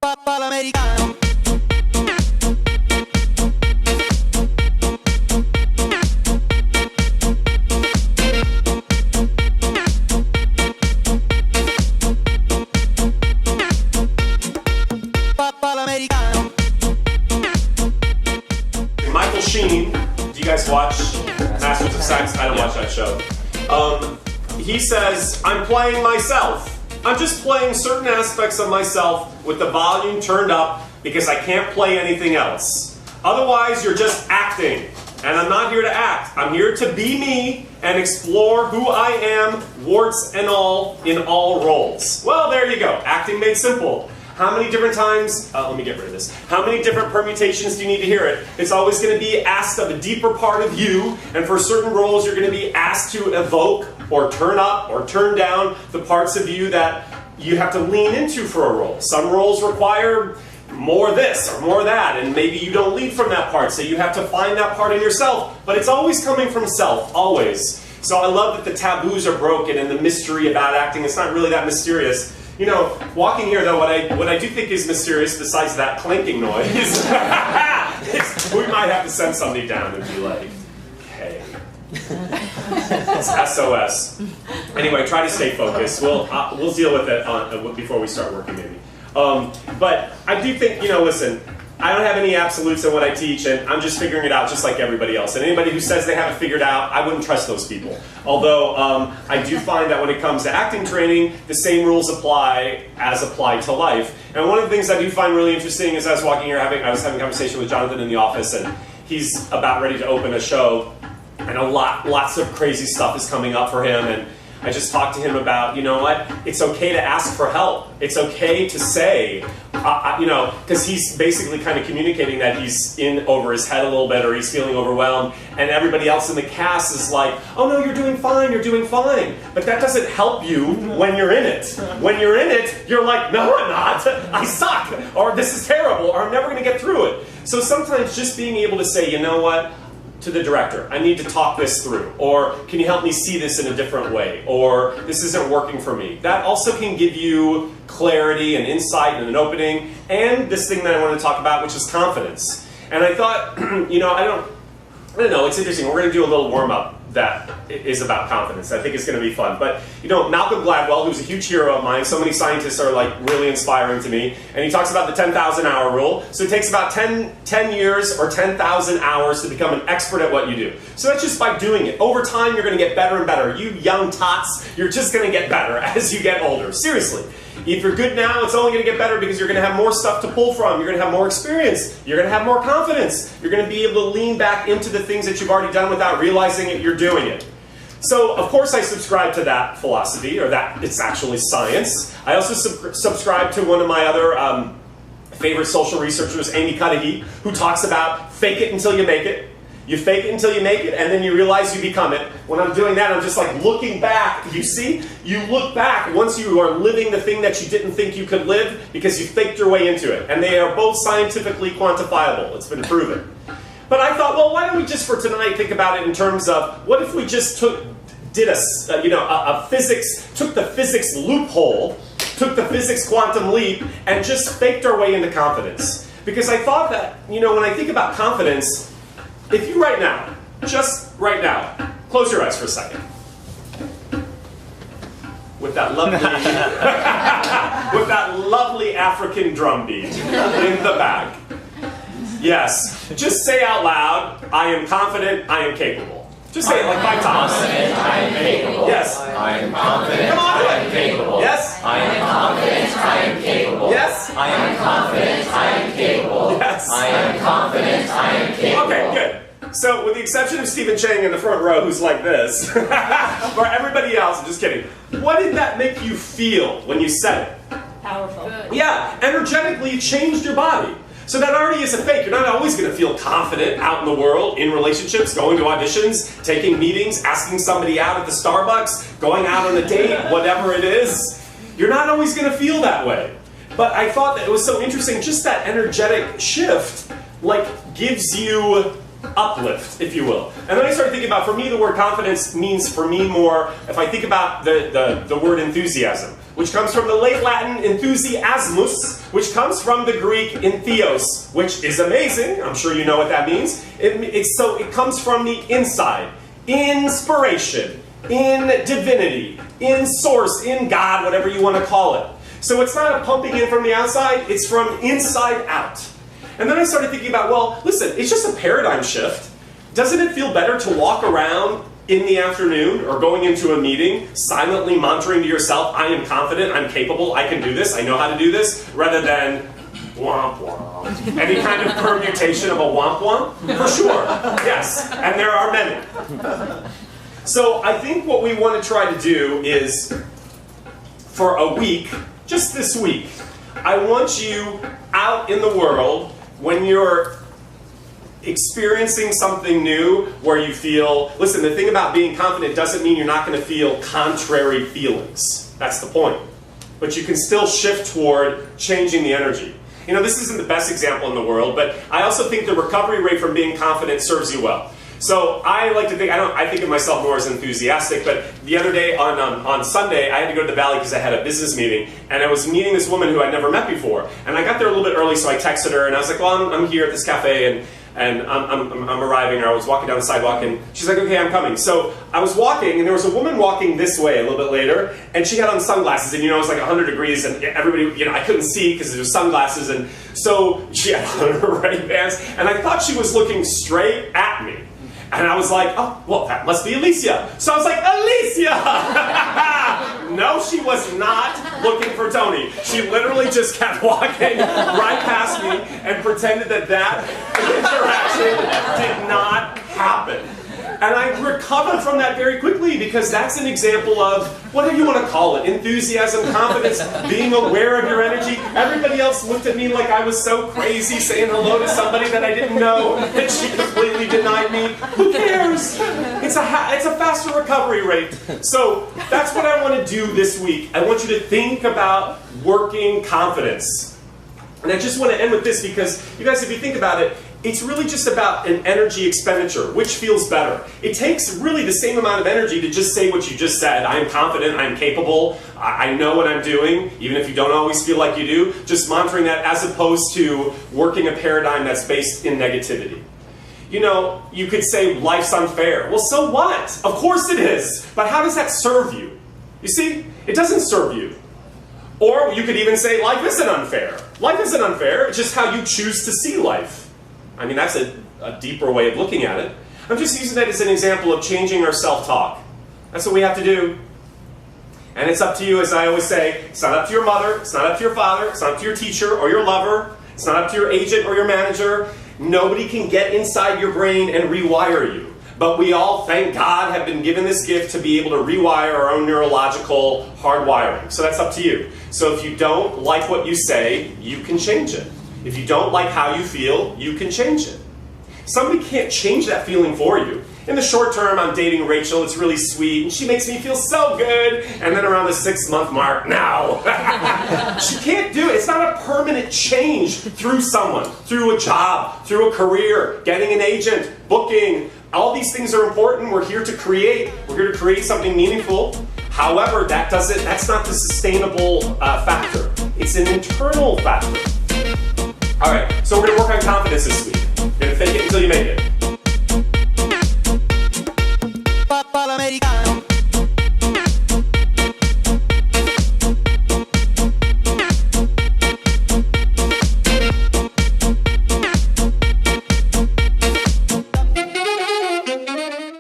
Americano. Michael Sheen, do you guys watch Masters of Sex? I don't watch that show. He says, I'm playing myself. I'm just playing certain aspects of myself with the volume turned up because I can't play anything else. Otherwise, you're just acting. And I'm not here to act. I'm here to be me and explore who I am, warts and all, in all roles. Well, there you go. Acting made simple. How many different times, let me get rid of this. How many different permutations do you need to hear it? It's always going to be asked of a deeper part of you, and for certain roles you're going to be asked to evoke or turn up or turn down the parts of you that you have to lean into for a role. Some roles require more this or more that, and maybe you don't lead from that part, so you have to find that part in yourself. But it's always coming from self, always. So I love that the taboos are broken and the mystery about acting, it's not really that mysterious. You know, walking here though, what I do think is mysterious, besides that clanking noise, we might have to send somebody down and be like, hey, it's SOS. Anyway, try to stay focused. We'll deal with it before we start working maybe. But I do think, you know, listen, I don't have any absolutes in what I teach, and I'm just figuring it out just like everybody else. And anybody who says they have it figured out, I wouldn't trust those people. Although I do find that when it comes to acting training, the same rules apply as applied to life. And one of the things I do find really interesting is I was walking here, I was having a conversation with Jonathan in the office, and he's about ready to open a show, and lots of crazy stuff is coming up for him. And I just talked to him about, you know what, it's okay to ask for help. It's okay to say, you know, because he's basically kind of communicating that he's in over his head a little bit or he's feeling overwhelmed, and everybody else in the cast is like, oh no, you're doing fine, you're doing fine. But that doesn't help you when you're in it. When you're in it, you're like, no I'm not, I suck, or this is terrible, or I'm never going to get through it. So sometimes just being able to say, you know what, to the director, I need to talk this through, or can you help me see this in a different way, or this isn't working for me. That also can give you clarity and insight and an opening, and this thing that I want to talk about, which is confidence. And I thought, you know, I don't know, it's interesting. We're going to do a little warm-up that is about confidence. I think it's going to be fun. But, you know, Malcolm Gladwell, who's a huge hero of mine, so many scientists are like really inspiring to me, and he talks about the 10,000 hour rule. So it takes about 10 years or 10,000 hours to become an expert at what you do. So that's just by doing it. Over time, you're going to get better and better. You young tots, you're just going to get better as you get older. Seriously. If you're good now, it's only going to get better because you're going to have more stuff to pull from. You're going to have more experience. You're going to have more confidence. You're going to be able to lean back into the things that you've already done without realizing it, you're doing it. So, of course, I subscribe to that philosophy, or that it's actually science. I also subscribe to one of my other favorite social researchers, Amy Cudahy, who talks about fake it until you make it. You fake it until you make it, and then you realize you become it. When I'm doing that, I'm just like looking back. You see? You look back once you are living the thing that you didn't think you could live because you faked your way into it. And they are both scientifically quantifiable. It's been proven. But I thought, well, why don't we just for tonight think about it in terms of what if we just took the physics loophole, took the physics quantum leap, and just faked our way into confidence. Because I thought that, you know, when I think about confidence, if you right now, just right now, close your eyes for a second. With that lovely African drum beat in the back. Yes, just say out loud, I am confident, I am capable. Just say it like 5 times. I am capable. Yes. I am confident. Come on, I am capable. Yes. I am confident. I am capable. Yes. I am confident. I am capable. Yes. I am confident. I am capable. Okay, good. So, with the exception of Stephen Chang in the front row, who's like this, for everybody else, I'm just kidding. What did that make you feel when you said it? Powerful. Good. Yeah, energetically it changed your body. So that already isn't fake. You're not always going to feel confident out in the world, in relationships, going to auditions, taking meetings, asking somebody out at the Starbucks, going out on a date, whatever it is. You're not always going to feel that way. But I thought that it was so interesting, just that energetic shift, like, gives you uplift, if you will. And then I started thinking about, for me, the word confidence means, for me, more, if I think about the word enthusiasm. which comes from the late Latin enthusiasmus, which comes from the Greek entheos, which is amazing. I'm sure you know what that means. It comes from the inside. Inspiration, in divinity, in source, in God, whatever you want to call it. So it's not a pumping in from the outside, it's from inside out. And then I started thinking about, well, listen, it's just a paradigm shift. Doesn't it feel better to walk around in the afternoon or going into a meeting silently monitoring to yourself, I am confident, I'm capable, I can do this, I know how to do this, rather than womp womp. Any kind of permutation of a womp womp? For sure, yes, and there are many. So I think what we want to try to do is, for a week, just this week, I want you out in the world when you're experiencing something new where you feel, listen, the thing about being confident doesn't mean you're not going to feel contrary feelings. That's the point. But you can still shift toward changing the energy. You know, this isn't the best example in the world, but I also think the recovery rate from being confident serves you well. So I like to think, I think of myself more as enthusiastic, but the other day on Sunday, I had to go to the Valley because I had a business meeting, and I was meeting this woman who I'd never met before. And I got there a little bit early, so I texted her, and I was like, well, I'm here at this cafe, and I'm arriving, or I was walking down the sidewalk, and she's like, okay, I'm coming. So I was walking, and there was a woman walking this way a little bit later, and she had on sunglasses, and you know, it was like 100 degrees, and everybody, you know, I couldn't see because there was sunglasses, and so she had on her Ray-Bans, and I thought she was looking straight at me. And I was like, oh, well, that must be Alicia. So I was like, Alicia! No, she was not looking for Tony. She literally just kept walking right past me and pretended that interaction did not happen. And I recovered from that very quickly because that's an example of, whatever you want to call it, enthusiasm, confidence, being aware of your energy. Everybody else looked at me like I was so crazy saying hello to somebody that I didn't know, and she completely denied me. Who cares? It's a faster recovery rate. So that's what I want to do this week. I want you to think about working confidence. And I just want to end with this because, you guys, if you think about it, it's really just about an energy expenditure. Which feels better? It takes really the same amount of energy to just say what you just said. I'm confident, I'm capable, I know what I'm doing, even if you don't always feel like you do. Just monitoring that as opposed to working a paradigm that's based in negativity. You know, you could say life's unfair. Well, so what? Of course it is. But how does that serve you? You see, it doesn't serve you. Or you could even say life isn't unfair. Life isn't unfair, it's just how you choose to see life. I mean, that's a deeper way of looking at it. I'm just using that as an example of changing our self-talk. That's what we have to do. And it's up to you, as I always say, it's not up to your mother, it's not up to your father, it's not up to your teacher or your lover, it's not up to your agent or your manager. Nobody can get inside your brain and rewire you. But we all, thank God, have been given this gift to be able to rewire our own neurological hardwiring. So that's up to you. So if you don't like what you say, you can change it. If you don't like how you feel, you can change it. Somebody can't change that feeling for you. In the short term, I'm dating Rachel, it's really sweet, and she makes me feel so good, and then around the 6-month mark, no. She can't do it. It's not a permanent change through someone, through a job, through a career, getting an agent, booking. All these things are important. We're here to create. We're here to create something meaningful. However, that's not the sustainable factor. It's an internal factor. All right, so we're going to work on confidence this week. You're going to fake it until you make it.